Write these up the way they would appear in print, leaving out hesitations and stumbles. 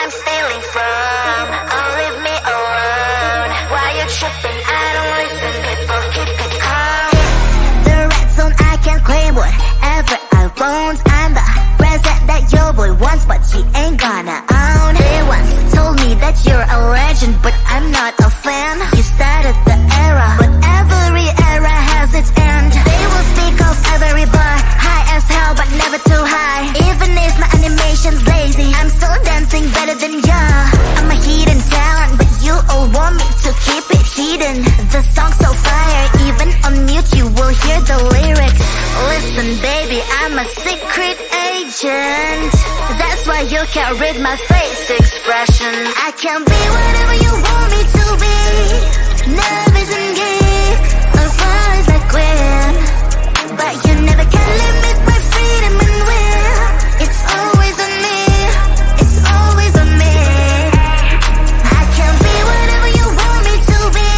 I'm stealing from. Oh, leave me alone. Why you tripping? I don't listen. People keep it calm. The red zone, I can claim whatever I want. I'm the present that your boy wants, but he ain't gonna own. They once told me that you're a legend, but I'm not a fan. You started the era, but every era has its end. They will speak of every bar, high as hell, but never too high. Even if my animation's lazy, I'm still dancing better than ya. I'm a hidden talent, but you all want me to keep it hidden. The song's so fire, even on mute you will hear the lyrics. Listen baby, I'm a secret agent. That's why you can't read my face expression. I can be whatever you want me to be. Nervous and gay, as far as I can. But you never can limit my freedom and will. It's always on me, it's always on me. I can be whatever you want me to be.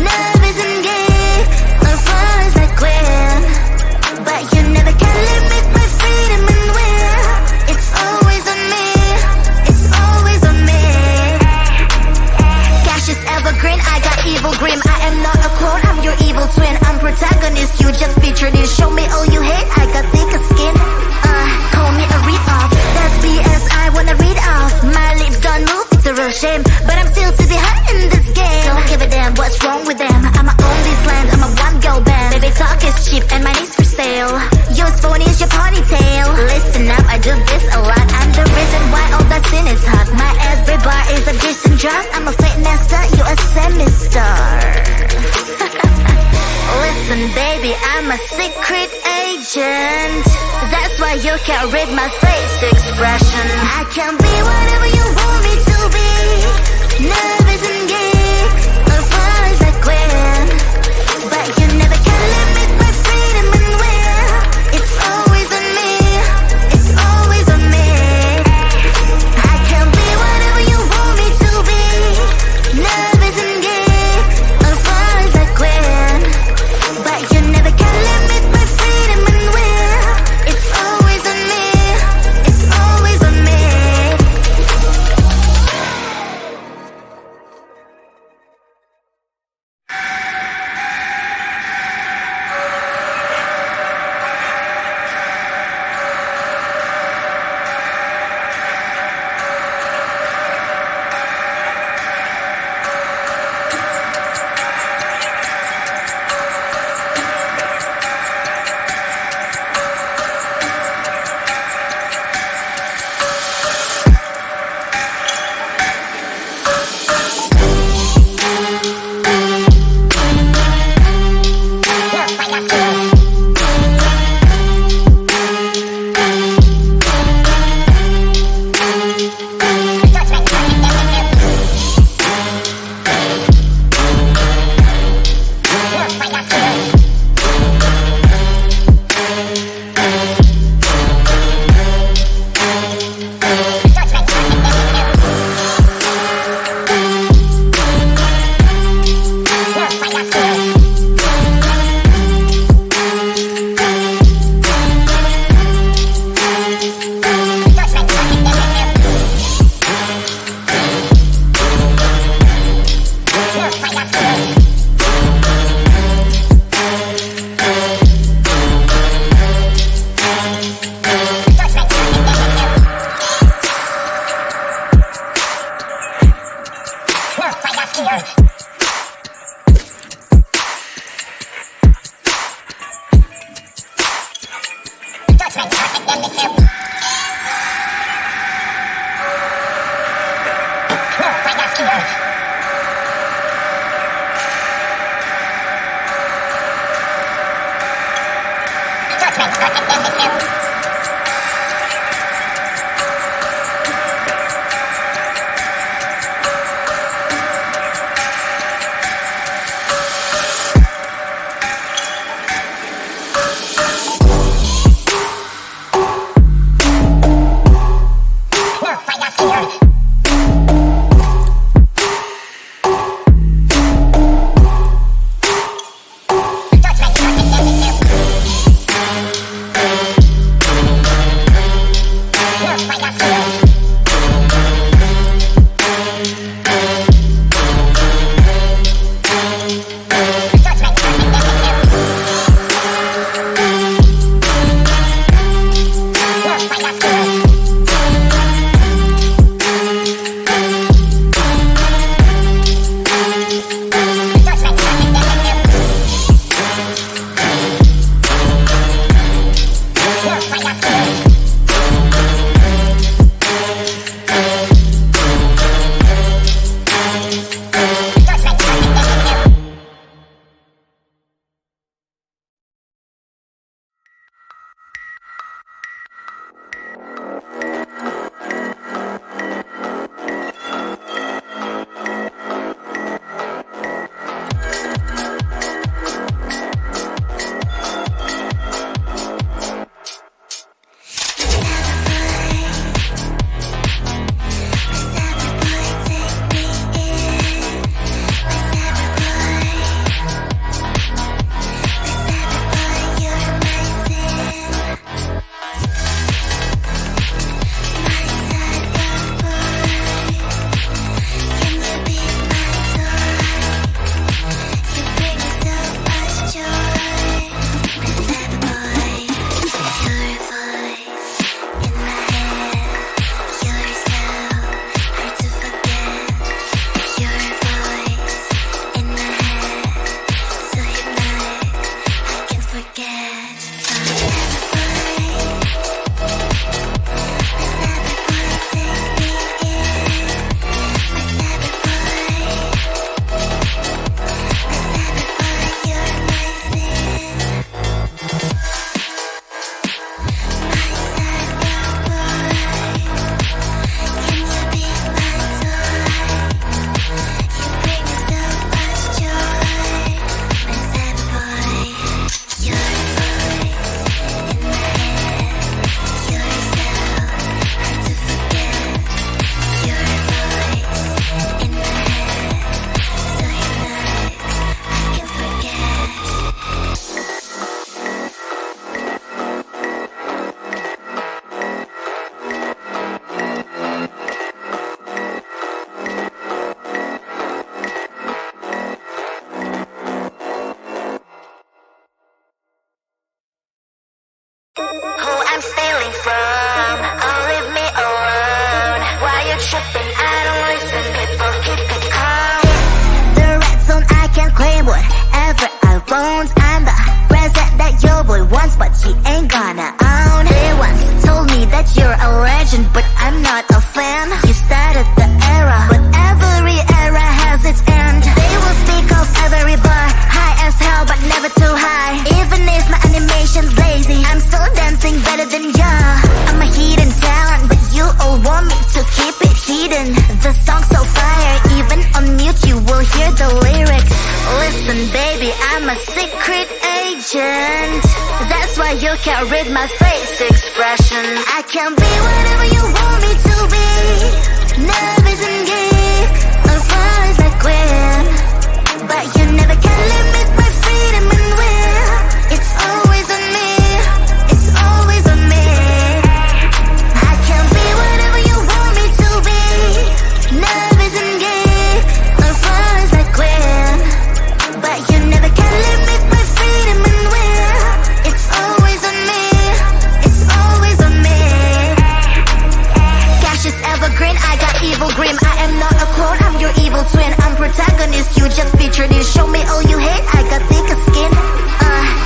Nervous and gay, as far as I can. But you never can limit my freedom and will. It's always on me, it's always on me. Cash is evergreen, I got evil grim. I fail. Use phone is your ponytail. Listen up, I do this a lot. I'm the reason why all that sin is hot. My every bar is a decent drop. I'm a fake master, you a semi-star. Listen baby, I'm a secret agent. That's why you can't read my face expression. I can be whatever you want me to be. Nervous and geek, or far as I can. But you never can limit my freedom and will. It's always on me, it's always on me. I can be whatever you want me to be. Nervous and geek, or far as I can. But you never can limit my freedom and will. It's always on me, it's always on me. wanna own. They once told me that you're a legend, but I'm not a fan. You started the era, but every era has its end. They will speak of every bar, high as hell but never too high. Even if my animation's lazy, I'm still dancing better than ya. I'm a hidden talent, but you all want me to keep it hidden. The song's so fire, even on mute you will hear the lyrics. Listen baby, I'm a secret agent. That's why you can't read my face expression. I can be whatever you want me to be. Nervous and geek, or far as I quit. But you never can limit my freedom and will. It's always on me, it's always on me. I can be whatever you want me to be. Nervous and geek, or far as I quit. But you never can limit my freedom and will. It's always on me, it's always on me. Cash is evergreen, I got evil grim. I am not a clone, I'm your evil twin. I'm protagonist, you just featured in. Show me all you hate, I got thicker skin.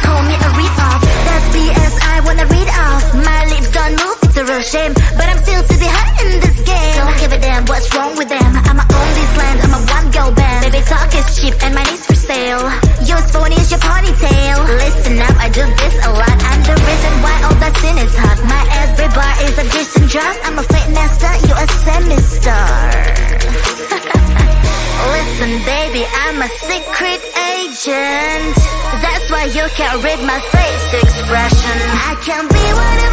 Call me a read-off, that's BS I wanna read off. My lips don't move, it's a real shame, but I'm still to be hot in this game. Don't give a damn what's wrong with them. I'ma own this land, I'm a one-girl band. Baby talk is cheap and my name's for sale. Yours phone is your ponytail. Listen up, I do this a lot. I'm the reason why all that sin is hot. My every bar is a decent drop. I'm a fake master, you a semi-star. Listen baby, I'm a secret agent. That's why you can't read my face expression. I can be whatever